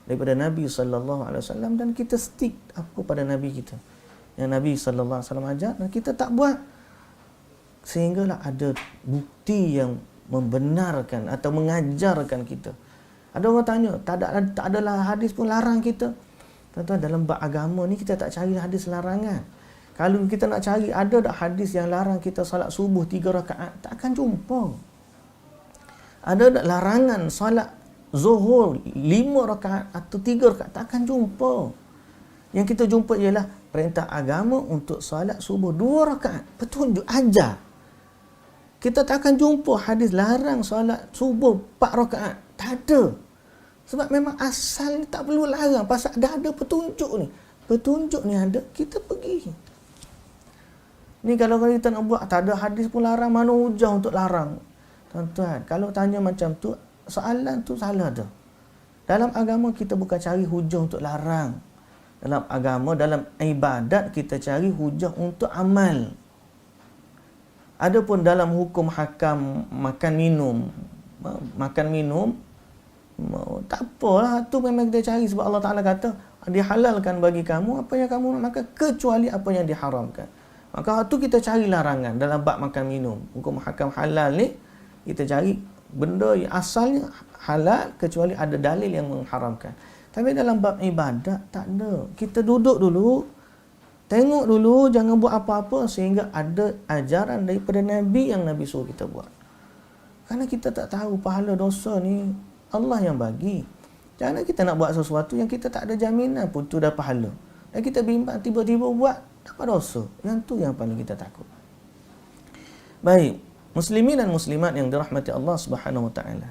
daripada Nabi sallallahu alaihi wasallam, dan kita stick apa pada Nabi kita yang Nabi sallallahu alaihi wasallam ajar, dan kita tak buat, sehinggalah ada bukti yang membenarkan atau mengajarkan kita. Ada orang tanya, tak adalah hadis pun larang kita. Tuan-tuan, dalam bab agama ni kita tak cari hadis larangan. Kalau kita nak cari ada tak hadis yang larang kita salat subuh 3 rakaat, tak akan jumpa. Ada tak larangan salat zuhur 5 rakaat atau 3 rakaat, tak akan jumpa. Yang kita jumpa ialah perintah agama untuk salat subuh 2 rakaat, petunjuk ajar. Kita tak akan jumpa hadis larang solat subuh 4 rakaat. Tak ada. Sebab memang asal tak perlu larang. Pasal dah ada petunjuk ni. Petunjuk ni ada, kita pergi. Ni kalau kita nak buat, tak ada hadis pun larang, mana hujah untuk larang? Tuan-tuan, kalau tanya macam tu, soalan tu salah dah. Dalam agama kita bukan cari hujah untuk larang. Dalam agama, dalam ibadat kita cari hujah untuk amal. Adapun dalam hukum hakam makan minum, tak apalah, tu memang kita cari sebab Allah Ta'ala kata dihalalkan bagi kamu apa yang kamu nak makan kecuali apa yang diharamkan. Maka tu kita cari larangan dalam bab makan minum. Hukum hakam halal ni kita cari benda yang asalnya halal kecuali ada dalil yang mengharamkan. Tapi dalam bab ibadat tak ada. Kita duduk dulu, tengok dulu, jangan buat apa-apa sehingga ada ajaran daripada Nabi yang Nabi suruh kita buat. Karena kita tak tahu pahala dosa ni Allah yang bagi. Jangan kita nak buat sesuatu yang kita tak ada jaminan pun tu dah pahala. Dan kita bimbang tiba-tiba buat dapat dosa. Yang tu yang paling kita takut. Baik, muslimin dan muslimat yang dirahmati Allah Subhanahu wa taala.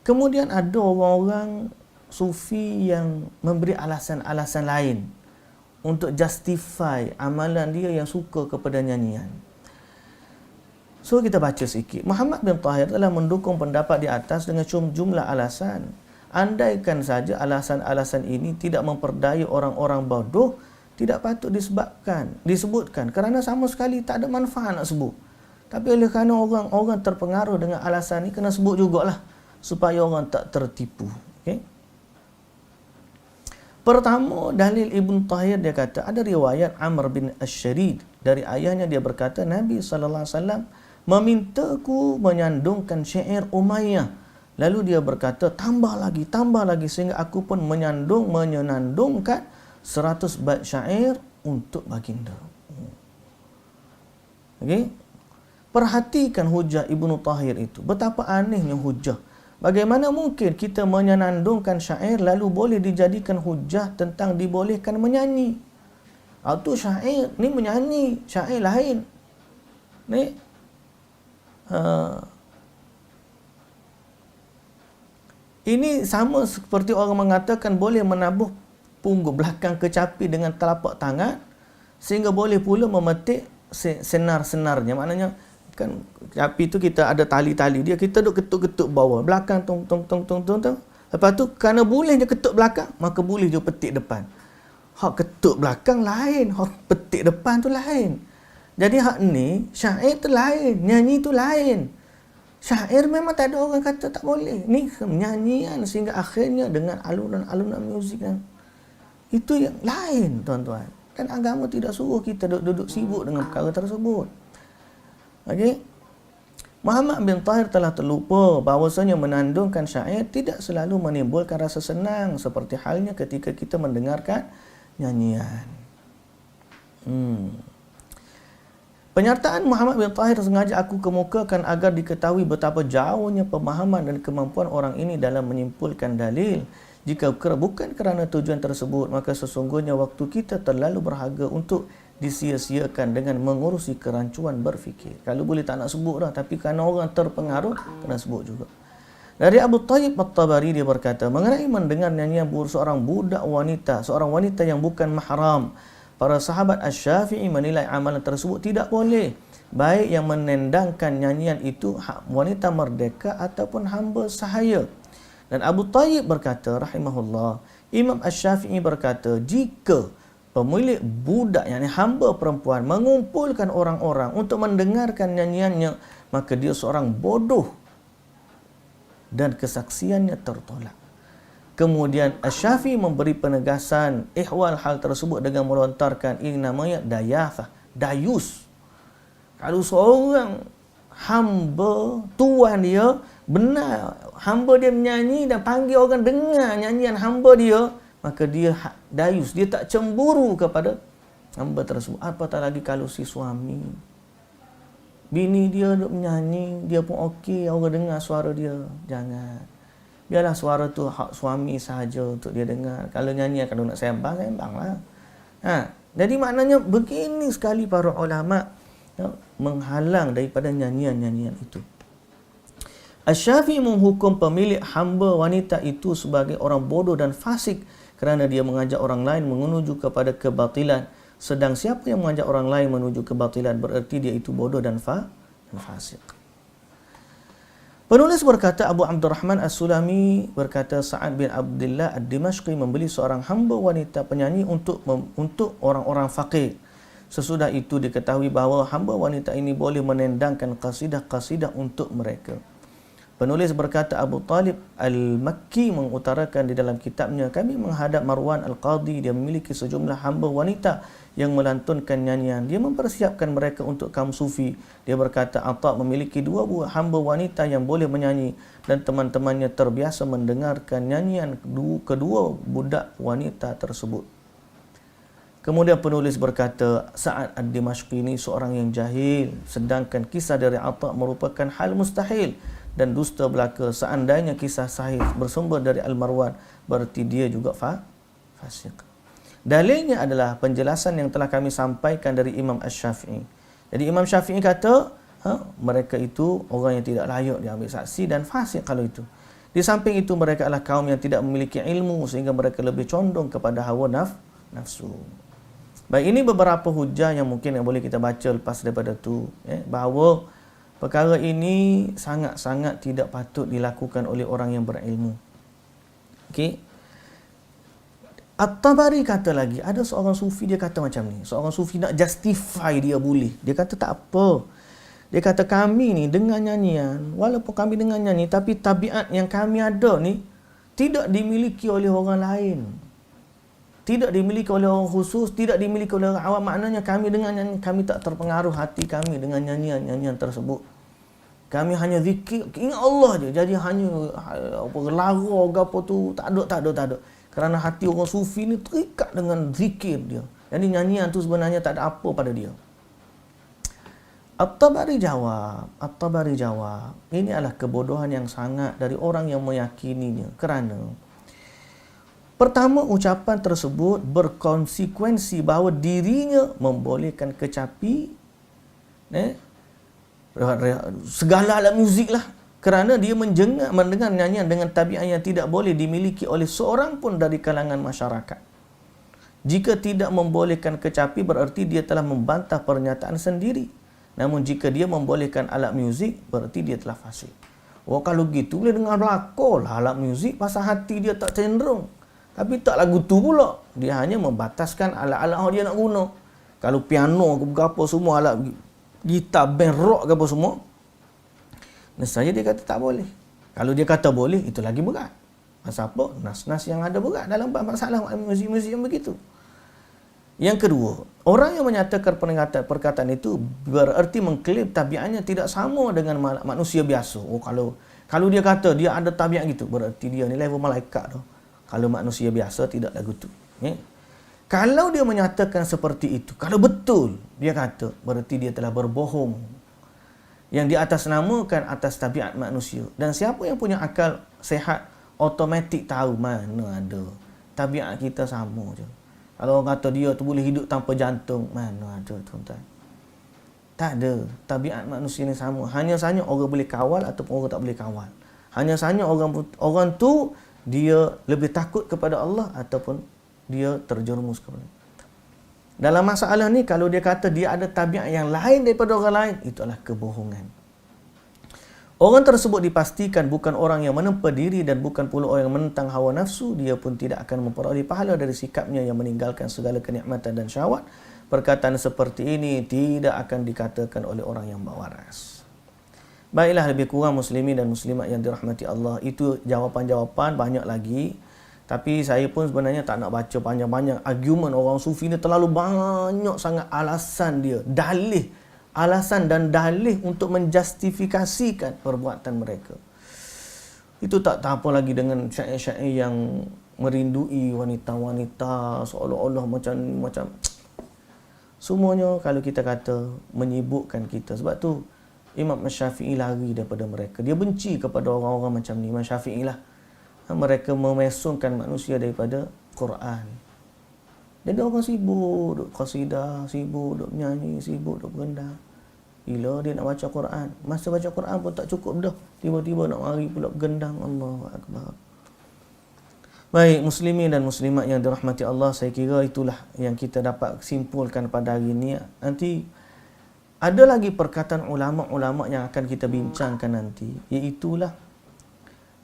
Kemudian ada orang Sufi yang memberi alasan-alasan lain untuk justify amalan dia yang suka kepada nyanyian. So kita baca sikit. Muhammad bin Tahir telah mendukung pendapat di atas dengan jumlah alasan. Andaikan saja alasan-alasan ini tidak memperdaya orang-orang bodoh, tidak patut disebutkan kerana sama sekali tak ada manfaat nak sebut. Tapi oleh kerana orang-orang terpengaruh dengan alasan ini, kena sebut jugalah supaya orang tak tertipu. Okey. Pertama, dalil Ibn Tahir dia kata, ada riwayat Amr bin Ash-Sharid dari ayahnya, dia berkata Nabi SAW memintaku menyandungkan syair Umayyah. Lalu dia berkata tambah lagi sehingga aku pun menyenandungkan 100 bait syair untuk baginda. Okey. Perhatikan hujah Ibn Tahir itu. Betapa anehnya hujah. Bagaimana mungkin kita menyenandungkan syair lalu boleh dijadikan hujah tentang dibolehkan menyanyi? Itu syair, ni menyanyi, syair lain. Ni ini sama seperti orang mengatakan boleh menabuh punggung belakang kecapi dengan telapak tangan sehingga boleh pula memetik senar-senarnya. Maknanya kan api tu kita ada tali-tali dia, kita duk ketuk-ketuk bawah, belakang tong. Lepas tu kerana boleh je ketuk belakang, maka boleh je petik depan. Hak ketuk belakang lain, hak petik depan tu lain. Jadi hak ni syair tu lain, nyanyi tu lain. Syair memang tak ada orang kata tak boleh. Ni nyanyian sehingga akhirnya dengan alunan muzik kan. Itu yang lain, tuan-tuan. Dan agama tidak suruh kita duduk sibuk dengan perkara tersebut. Okey. Muhammad bin Tahir telah terlupa bahawasanya menandungkan syair tidak selalu menimbulkan rasa senang seperti halnya ketika kita mendengarkan nyanyian. Penyertaan Muhammad bin Tahir sengaja aku kemukakan agar diketahui betapa jauhnya pemahaman dan kemampuan orang ini dalam menyimpulkan dalil. Jika bukan kerana tujuan tersebut, maka sesungguhnya waktu kita terlalu berharga untuk disia-siakan dengan mengurusi kerancuan berfikir. Kalau boleh tak nak sebut dah, tapi kerana orang terpengaruh, kena sebut juga. Dari Abu Tayyib At-Tabari dia berkata, mengenai mendengar nyanyian seorang budak wanita, seorang wanita yang bukan mahram, para sahabat Asy-Syafi'i menilai amalan tersebut tidak boleh. baik yang menendangkan nyanyian itu wanita merdeka ataupun hamba sahaya. Dan Abu Tayyib berkata rahimahullah, Imam Asy-Syafi'i berkata, jika pemilik budak, yakni hamba perempuan, mengumpulkan orang-orang untuk mendengarkan nyanyiannya, maka dia seorang bodoh dan kesaksiannya tertolak. Kemudian Asy-Syafi'i memberi penegasan ihwal hal tersebut dengan melontarkan ini namanya dayathah, dayus. Kalau seorang hamba tuan dia, benar hamba dia menyanyi dan panggil orang dengar nyanyian hamba dia, maka dia dayus, dia tak cemburu kepada hamba tersebut. Apatah lagi kalau si suami, bini dia duk menyanyi, dia pun okey, orang dengar suara dia. Jangan. Biarlah suara tu hak suami sahaja untuk dia dengar. Kalau nyanyi, kalau nak sembang, sembanglah. Jadi maknanya begini sekali para ulama menghalang daripada nyanyian-nyanyian itu. Asy-Syafi'i menghukum pemilik hamba wanita itu sebagai orang bodoh dan fasik kerana dia mengajak orang lain menuju kepada kebatilan. Sedang siapa yang mengajak orang lain menuju kebatilan bererti dia itu bodoh dan fasik. Penulis berkata, Abu Abdurrahman As-Sulami berkata, Sa'ad bin Abdullah Ad-Dimashqi membeli seorang hamba wanita penyanyi untuk orang-orang fakir. Sesudah itu diketahui bahawa hamba wanita ini boleh menendangkan qasidah-qasidah untuk mereka. Penulis berkata, Abu Talib Al-Makki mengutarakan di dalam kitabnya, kami menghadap Marwan Al-Qadhi, dia memiliki sejumlah hamba wanita yang melantunkan nyanyian. Dia mempersiapkan mereka untuk kaum sufi. Dia berkata, Atha memiliki 2 buah hamba wanita yang boleh menyanyi dan teman-temannya terbiasa mendengarkan nyanyian kedua budak wanita tersebut. Kemudian penulis berkata, Sa'ad Ad-Dimashqi ini seorang yang jahil, sedangkan kisah dari Atha merupakan hal mustahil dan dusta belaka. Seandainya kisah sahih bersumber dari Al-Marwan, berarti dia juga fasik. Dalilnya adalah penjelasan yang telah kami sampaikan dari Imam Asy-Syafi'i. Jadi Imam Syafi'i kata, mereka itu orang yang tidak layak diambil saksi dan fasik kalau itu. Di samping itu mereka adalah kaum yang tidak memiliki ilmu sehingga mereka lebih condong kepada hawa nafsu. Baik, ini beberapa hujah yang mungkin yang boleh kita baca lepas daripada tu, bahawa perkara ini sangat-sangat tidak patut dilakukan oleh orang yang berilmu. Okey. At-Tabari kata lagi, ada seorang sufi dia kata macam ni. Seorang sufi nak justify dia boleh. Dia kata tak apa. Dia kata kami ni dengar nyanyian, walaupun kami dengar nyanyi, tapi tabiat yang kami ada ni tidak dimiliki oleh orang lain. Tidak dimiliki oleh orang khusus, tidak dimiliki oleh orang awam. Maknanya kami dengar nyanyian, kami tak terpengaruh hati kami dengan nyanyian-nyanyian tersebut. Kami hanya zikir, ingat Allah je. Jadi hanya lara ke apa tu, tak ada. Kerana hati orang sufi ni terikat dengan zikir dia. Jadi nyanyian tu sebenarnya tak ada apa pada dia. At-Tabari jawab, ini adalah kebodohan yang sangat dari orang yang meyakininya. Kerana pertama, ucapan tersebut berkonsekuensi bahawa dirinya membolehkan kecapi segala alat muzik lah, kerana dia mendengar nyanyian dengan tabiat yang tidak boleh dimiliki oleh seorang pun dari kalangan masyarakat. Jika tidak membolehkan kecapi, bererti dia telah membantah pernyataan sendiri. Namun jika dia membolehkan alat muzik, bererti dia telah fasik. Kalau gitu boleh dengar belakang lah alat muzik, pasal hati dia tak cenderung. Tapi tak lagu tu pula. Dia hanya membataskan alat-alat yang dia nak guna. Kalau piano ke apa semua, alat gitar, band rock ke apa semua, nescaya dia kata tak boleh. Kalau dia kata boleh, itu lagi berat. Pasal apa? Nas-nas yang ada berat dalam masalah muzik-muzik yang begitu. Yang kedua, orang yang menyatakan perkataan itu bererti mengklaim tabiatnya tidak sama dengan manusia biasa. Kalau dia kata dia ada tabiat gitu, bererti dia ni level malaikat tu. Kalau manusia biasa tidak lagu tu. Kalau dia menyatakan seperti itu, kalau betul dia kata, berarti dia telah berbohong. Yang diatasnamakan atas tabiat manusia. Dan siapa yang punya akal sehat, automatik tahu mana ada. Tabiat kita sama je. Kalau orang kata dia tu boleh hidup tanpa jantung, mana ada tuan-tuan. Tak ada. Tabiat manusia ni sama. Hanya sahaja orang boleh kawal ataupun orang tak boleh kawal. Hanya sahaja orang tu dia lebih takut kepada Allah ataupun dia terjerumus kepada. Dalam masalah ni, kalau dia kata dia ada tabiat yang lain daripada orang lain, itu adalah kebohongan. Orang tersebut dipastikan bukan orang yang menempa diri dan bukan pula orang yang menentang hawa nafsu. Dia pun tidak akan memperoleh pahala dari sikapnya yang meninggalkan segala kenikmatan dan syahwat. Perkataan seperti ini tidak akan dikatakan oleh orang yang berwaras. Baiklah, lebih kurang muslimin dan muslimat yang dirahmati Allah. Itu jawapan-jawapan banyak lagi. Tapi saya pun sebenarnya tak nak baca panjang-panjang. Argument orang sufi ni terlalu banyak sangat alasan dia. Alasan dan dalih untuk menjustifikasikan perbuatan mereka. Itu tak apa lagi dengan syair-syair yang merindui wanita-wanita seolah-olah macam semuanya kalau kita kata menyibukkan kita. Sebab tu Imam Syafi'i lari daripada mereka. Dia benci kepada orang-orang macam ni. Imam Syafi'i lah. Mereka memesongkan manusia daripada Quran. Jadi orang sibuk duk qasidah, sibuk duk menyanyi, sibuk duk berendang. Bila dia nak baca Quran, masa baca Quran pun tak cukup dah. Tiba-tiba nak mari pula gendang. Allahu akbar. Baik, muslimin dan muslimat yang dirahmati Allah, saya kira itulah yang kita dapat simpulkan pada hari ini. Nanti ada lagi perkataan ulama-ulama yang akan kita bincangkan nanti, iaitulah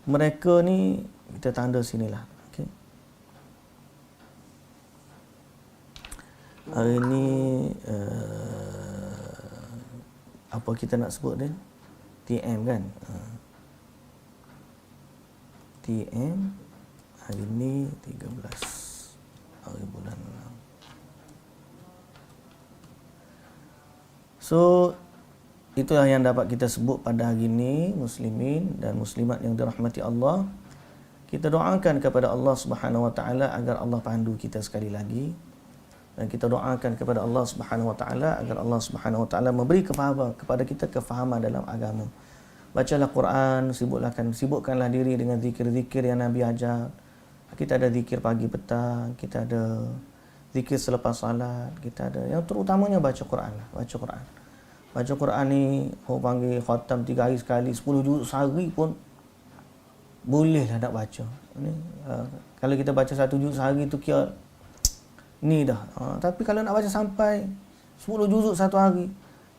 mereka ni, kita tanda sinilah. Okay. Hari ni apa kita nak sebut dia? TM kan? TM hari ni 13 hari bulan 6. So itulah yang dapat kita sebut pada hari ini, muslimin dan muslimat yang dirahmati Allah. Kita doakan kepada Allah Subhanahu Wa Taala agar Allah pandu kita sekali lagi, dan kita doakan kepada Allah Subhanahu Wa Taala agar Allah Subhanahu Wa Taala memberi kefahaman kepada kita, kefahaman dalam agama. Bacalah Quran, sibukkanlah diri dengan zikir-zikir yang Nabi ajar. Kita ada zikir pagi petang, kita ada zikir selepas salat, kita ada yang terutamanya baca Quran lah, baca Quran. Baca Quran ni, orang panggil khatam 3 hari sekali, 10 juzuk sehari pun bolehlah nak baca. Ni, kalau kita baca 1 juzuk sehari tu kira ni dah. Tapi kalau nak baca sampai 10 juzuk satu hari,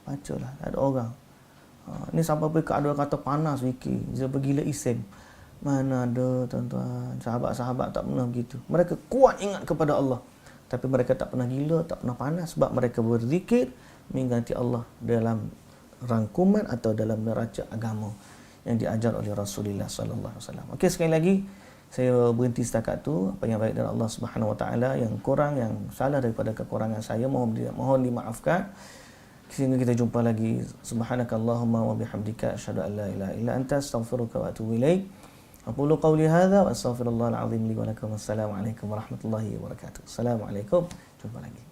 bacalah, tak ada orang. Ni sampai pergi ke ada kata panas fikir, dia bergila isim. Mana ada tuan-tuan, sahabat-sahabat tak pernah begitu. Mereka kuat ingat kepada Allah, tapi mereka tak pernah gila, tak pernah panas, sebab mereka berzikir mengingati Allah dalam rangkuman atau dalam neraca agama yang diajar oleh Rasulullah sallallahu alaihi wasallam. Okey, sekali lagi saya berhenti setakat tu. Apa yang baik dari Allah Subhanahu Wa Taala, yang kurang, yang salah daripada kekurangan saya, mohon dimaafkan. Sehingga kita jumpa lagi. Subhanakallahumma wa bihamdika asyhadu an la ilaha illa anta astaghfiruka wa atubu ilaik. Aqulu qawli hadza wa astaghfirullahal azim li wa lakum. Wassalamu alaikum warahmatullahi wabarakatuh. Assalamualaikum. Jumpa lagi.